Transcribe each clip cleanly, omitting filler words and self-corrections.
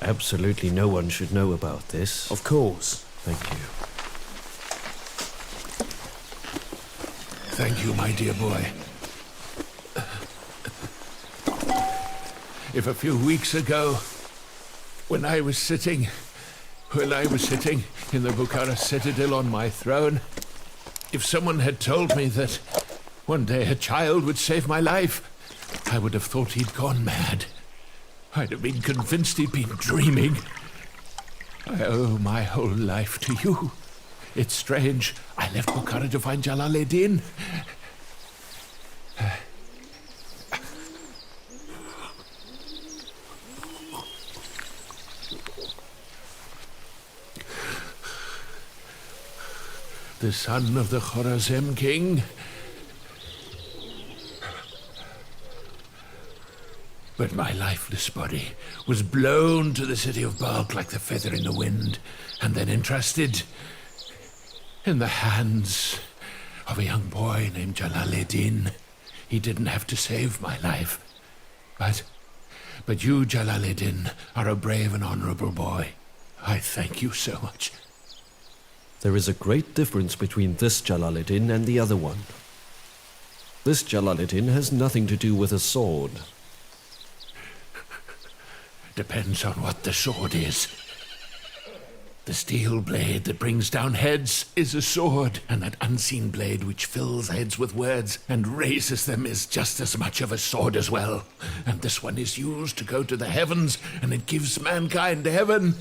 Absolutely no one should know about this. Of course. Thank you. Thank you, my dear boy. If a few weeks ago, when I was sitting in the Bukhara citadel on my throne, if someone had told me that one day a child would save my life, I would have thought he'd gone mad. I'd have been convinced he'd been dreaming. I owe my whole life to you. It's strange. I left Bukhara to find Jalaledin. The son of the Khorazm king. But my lifeless body was blown to the city of Balkh like the feather in the wind, and then entrusted in the hands of a young boy named Jalaledin. He didn't have to save my life. But you, Jalaledin, are a brave and honorable boy. I thank you so much. There is a great difference between this Jalaledin and the other one. This Jalaledin has nothing to do with a sword. Depends on what the sword is. The steel blade that brings down heads is a sword, and that unseen blade which fills heads with words and raises them is just as much of a sword as well. And this one is used to go to the heavens, and it gives mankind heaven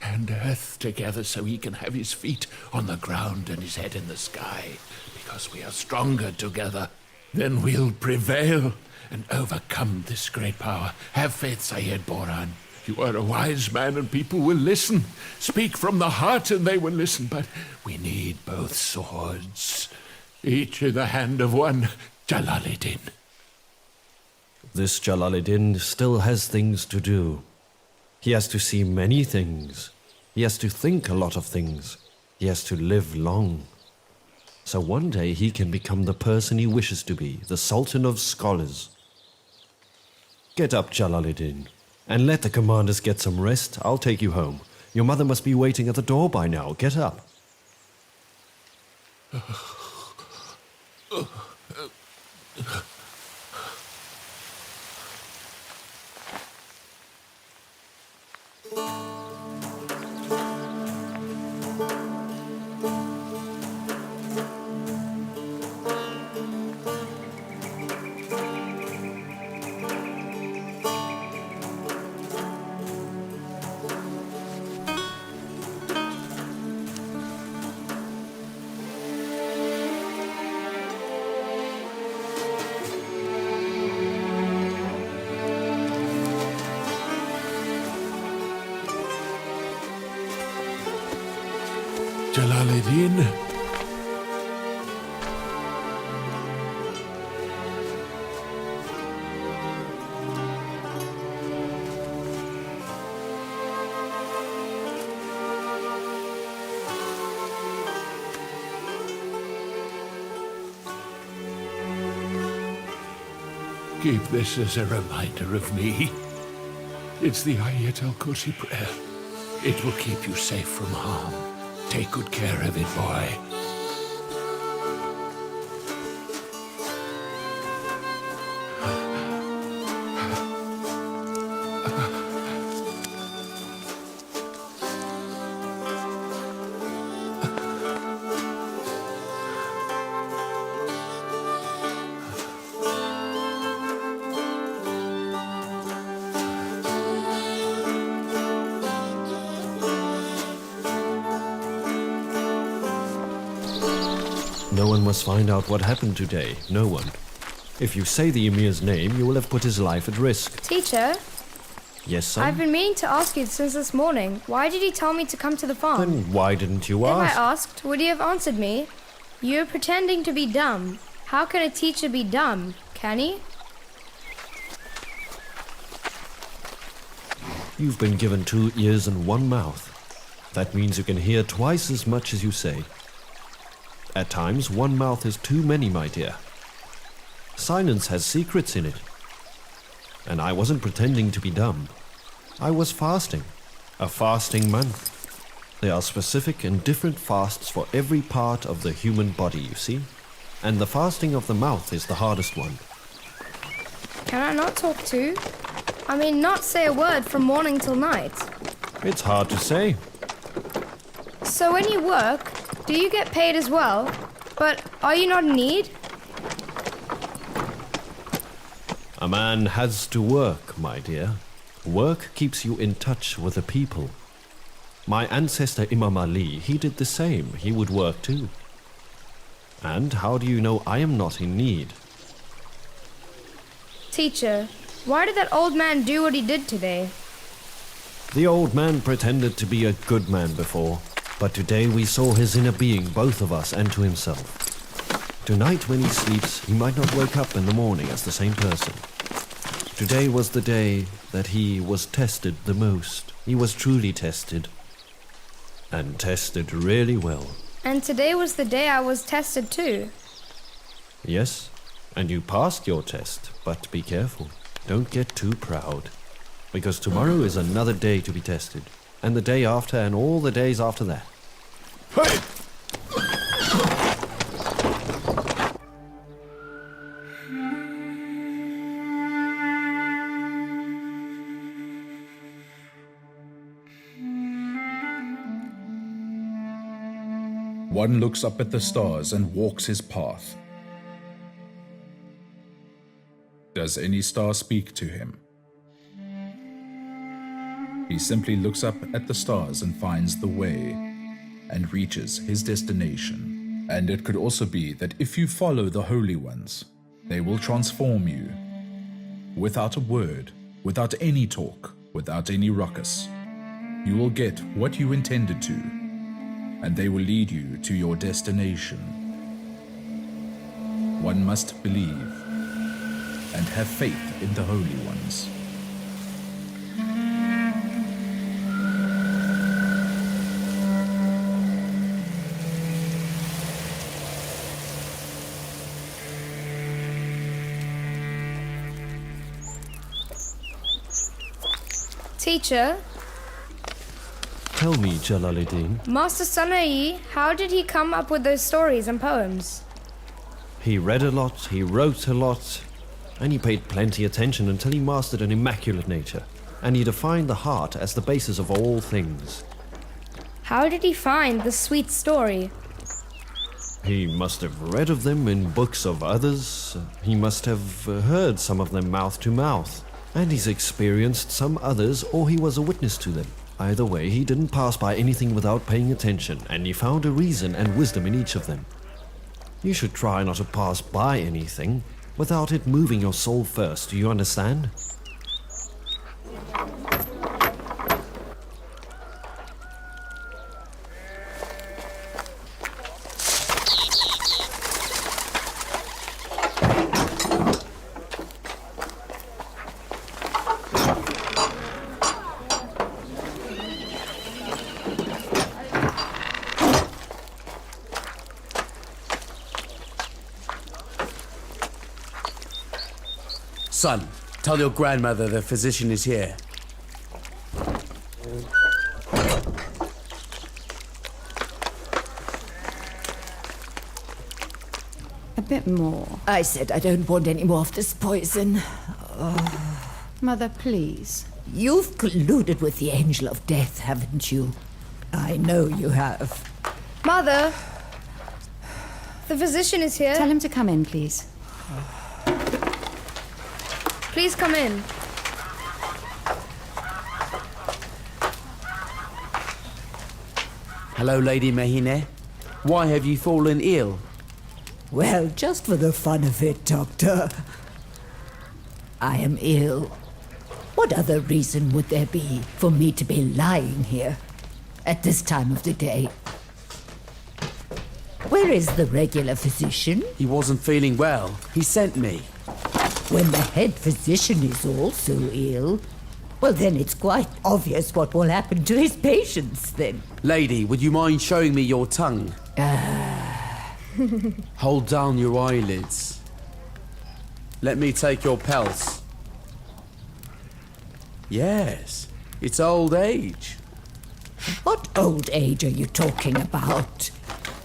and earth together so he can have his feet on the ground and his head in the sky, because we are stronger together. Then we'll prevail and overcome this great power. Have faith, Sayyid Boran. You are a wise man and people will listen. Speak from the heart and they will listen, but we need both swords, each in the hand of one Jalaledin. This Jalaledin still has things to do. He has to see many things. He has to think a lot of things. He has to live long. So one day he can become the person he wishes to be, the Sultan of Scholars. Get up, Jalaledin, and let the commanders get some rest. I'll take you home. Your mother must be waiting at the door by now. Get up. Jalaledin. Keep this as a reminder of me. It's the Ayat al-Kursi prayer. It will keep you safe from harm. Take good care of it, boy. No one must find out what happened today. No one. If you say the Emir's name, you will have put his life at risk. Teacher? Yes, son? I've been meaning to ask you since this morning. Why did he tell me to come to the farm? Then why didn't you If ask? I asked, would he have answered me? You're pretending to be dumb. How can a teacher be dumb? Can he? You've been given 2 ears and 1 mouth. That means you can hear twice as much as you say. At times, 1 mouth is too many, my dear. Silence has secrets in it. And I wasn't pretending to be dumb. I was fasting. A fasting month. There are specific and different fasts for every part of the human body, you see? And the fasting of the mouth is the hardest one. Can I not talk too? I mean, not say a word from morning till night. It's hard to say. So when you work, do you get paid as well? But are you not in need? A man has to work, my dear. Work keeps you in touch with the people. My ancestor Imam Ali, he did the same. He would work too. And how do you know I am not in need? Teacher, why did that old man do what he did today? The old man pretended to be a good man before, but today we saw his inner being, both of us, and to himself. Tonight when he sleeps, he might not wake up in the morning as the same person. Today was the day that he was tested the most. He was truly tested. And tested really well. And today was the day I was tested too. Yes, and you passed your test, but be careful. Don't get too proud. Because tomorrow is another day to be tested. And the day after, and all the days after that. Hey! One looks up at the stars and walks his path. Does any star speak to him? He simply looks up at the stars and finds the way and reaches his destination. And it could also be that if you follow the holy ones, they will transform you. Without a word, without any talk, without any ruckus, you will get what you intended to, and they will lead you to your destination. One must believe and have faith in the holy ones. Teacher, Tell me, Jalaledin. Master Sana'i, how did he come up with those stories and poems? He read a lot, he wrote a lot, and he paid plenty attention until he mastered an immaculate nature, and he defined the heart as the basis of all things. How did he find the sweet story? He must have read of them in books of others, he must have heard some of them mouth to mouth, and he's experienced some others, or he was a witness to them. Either way, he didn't pass by anything without paying attention, and he found a reason and wisdom in each of them. You should try not to pass by anything without it moving your soul first, do you understand? Son, tell your grandmother the physician is here. A bit more. I said I don't want any more of this poison. Mother, please. You've colluded with the angel of death, haven't you? I know you have. Mother, the physician is here. Tell him to come in, please. Please come in. Hello, Lady Mahine. Why have you fallen ill? Well, just for the fun of it, Doctor. I am ill. What other reason would there be for me to be lying here at this time of the day? Where is the regular physician? He wasn't feeling well. He sent me. When the head physician is also ill, well, then it's quite obvious what will happen to his patients, then. Lady, would you mind showing me your tongue? Hold down your eyelids. Let me take your pulse. Yes, It's old age. What old age are you talking about?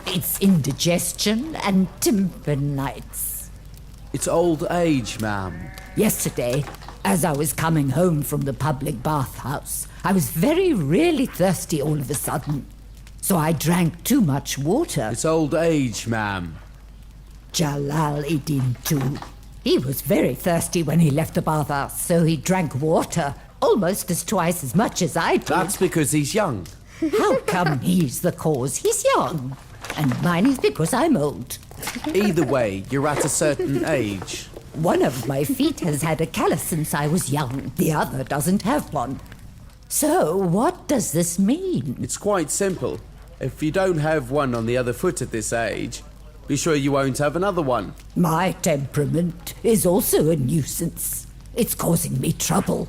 It's indigestion and tympanites. It's old age, ma'am. Yesterday, as I was coming home from the public bathhouse, I was really thirsty all of a sudden. So I drank too much water. It's old age, ma'am. Jalaledin too. He was very thirsty when he left the bathhouse, so he drank water, almost twice as much as I did. That's because he's young. How come he's the cause? He's young. And mine is because I'm old. Either way, you're at a certain age. One of my feet has had a callus since I was young. The other doesn't have one. So, what does this mean? It's quite simple. If you don't have one on the other foot at this age, be sure you won't have another one. My temperament is also a nuisance. It's causing me trouble.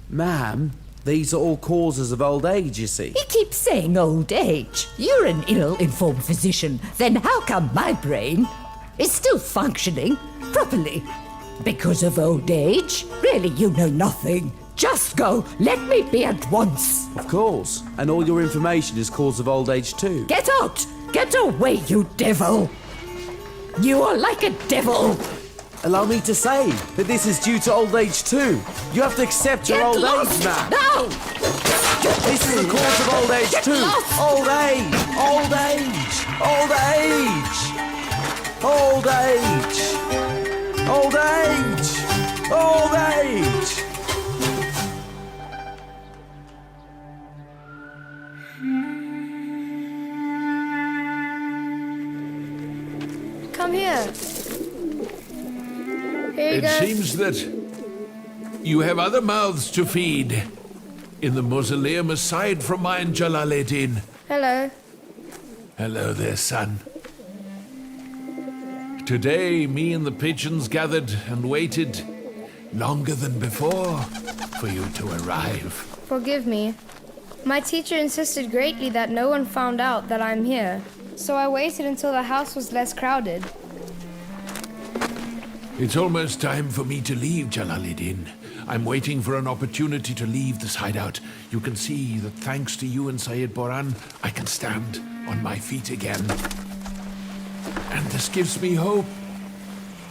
Ma'am, these are all causes of old age, you see. He keeps saying old age. You're an ill-informed physician. Then how come my brain is still functioning properly? Because of old age? Really, you know nothing. Just go. Let me be at once. Of course. And all your information is cause of old age too. Get out! Get away, you devil! You are like a devil! Allow me to say that this is due to old age too. You have to accept your old age, man. No! This is the cause of old age too. Old age! Old age! Old age! Old age! Old age! Old age! Come here. Here you It go. seems that you have other mouths to feed in the mausoleum aside from mine, Jalaledin. Hello. Hello there, son. Today, me and the pigeons gathered and waited longer than before for you to arrive. Forgive me. My teacher insisted greatly that no one found out that I'm here. So I waited until the house was less crowded. It's almost time for me to leave, Jalaledin. I'm waiting for an opportunity to leave this hideout. You can see that thanks to you and Sayyid Boran, I can stand on my feet again. And this gives me hope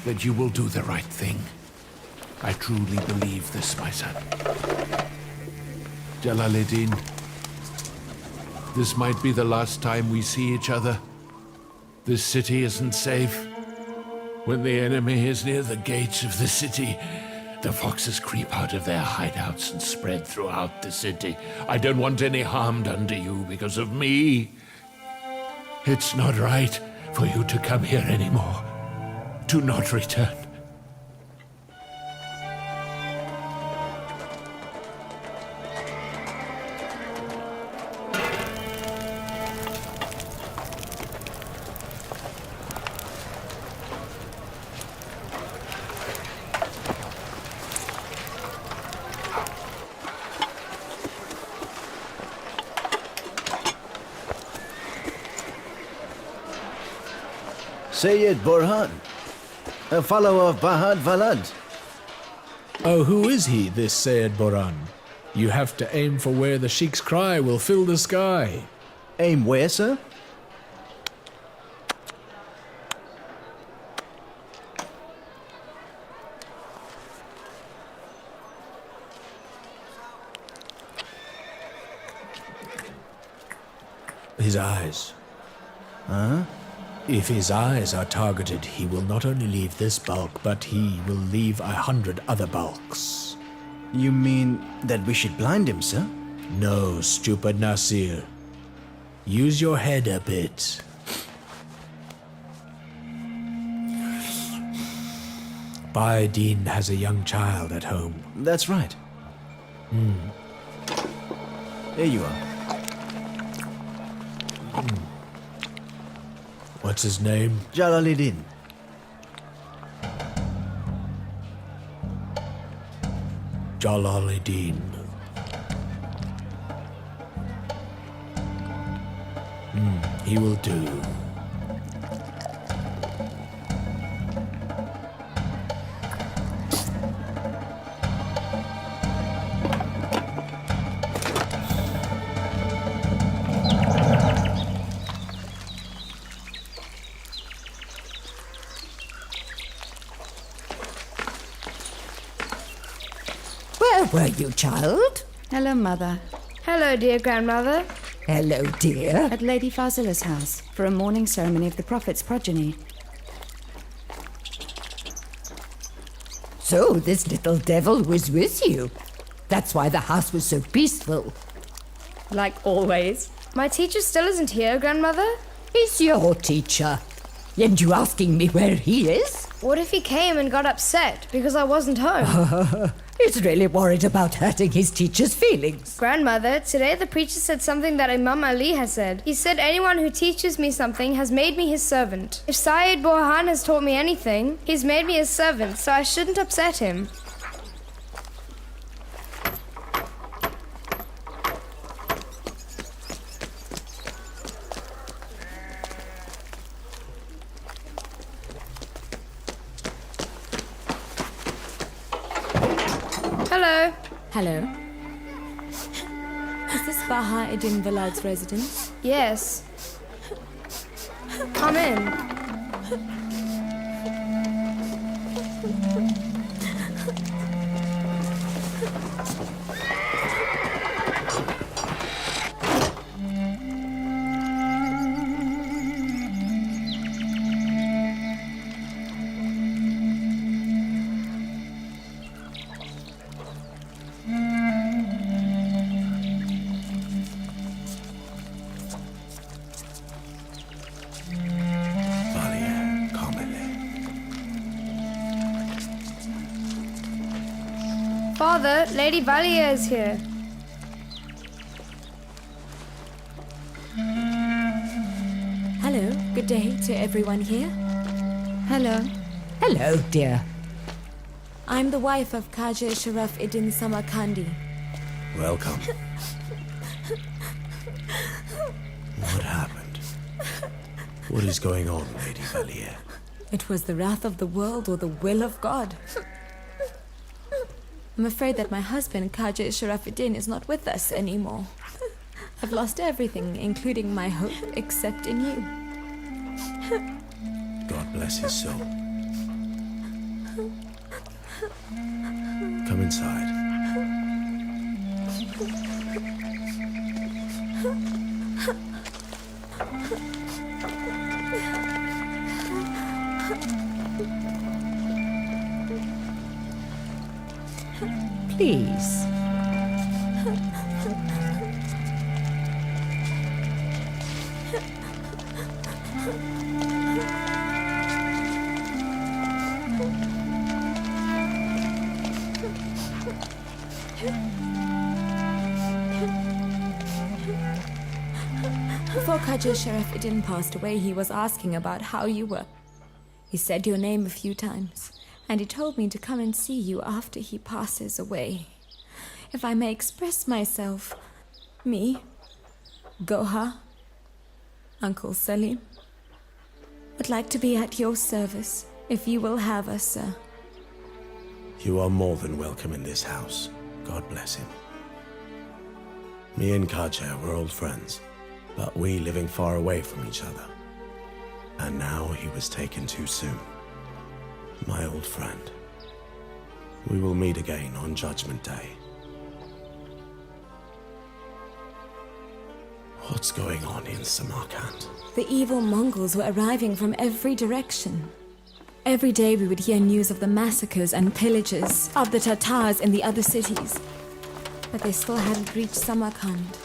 that you will do the right thing. I truly believe this, my son. Jalaledin, this might be the last time we see each other. This city isn't safe. When the enemy is near the gates of the city, the foxes creep out of their hideouts and spread throughout the city. I don't want any harm done to you because of me. It's not right for you to come here anymore. Do not return. Sayyid Burhan, a follower of Bahad Valad. Oh, who is he, this Sayyid Boran? You have to aim for where the Sheikh's cry will fill the sky. Aim where, sir? His eyes. Huh? If his eyes are targeted, he will not only leave this bulk, but he will leave 100 other bulks. You mean that we should blind him, sir? No, stupid Nasir. Use your head a bit. Al-Dīn has a young child at home. That's right. Here you are. What's his name? Jalaledin. Jalaledin. He will do. Were you, child? Hello, Mother. Hello, dear grandmother. Hello, dear. At Lady Fazila's house for a morning ceremony of the Prophet's progeny. So this little devil was with you. That's why the house was so peaceful. Like always. My teacher still isn't here, grandmother. He's your teacher. And you asking me where he is? What if he came and got upset because I wasn't home? He's really worried about hurting his teacher's feelings. Grandmother, today the preacher said something that Imam Ali has said. He said anyone who teaches me something has made me his servant. If Syed Burhan has taught me anything, he's made me his servant, so I shouldn't upset him. Hello. Hello. Is this Baha'u'ddin Vilad's residence? Yes. Come in. Father, Lady Valier is here. Hello. Good day to everyone here. Hello. Hello, dear. I'm the wife of Khaja Sharaf-Uddin Samarkandi. Welcome. What happened? What is going on, Lady Valier? It was the wrath of the world or the will of God. I'm afraid that my husband, Khaja Sharaf-Uddin, is not with us anymore. I've lost everything, including my hope, except in you. God bless his soul. Come inside. Please. Before Khaja Sharaf-Uddin passed away, he was asking about how you were. He said your name a few times, and he told me to come and see you after he passes away. If I may express myself, me, Goha, Uncle Salim, would like to be at your service, if you will have us, sir. You are more than welcome in this house. God bless him. Me and Khaja were old friends, but we living far away from each other. And now he was taken too soon. My old friend. We will meet again on Judgment Day. What's going on in Samarkand? The evil Mongols were arriving from every direction. Every day we would hear news of the massacres and pillages of the Tatars in the other cities. But they still hadn't reached Samarkand.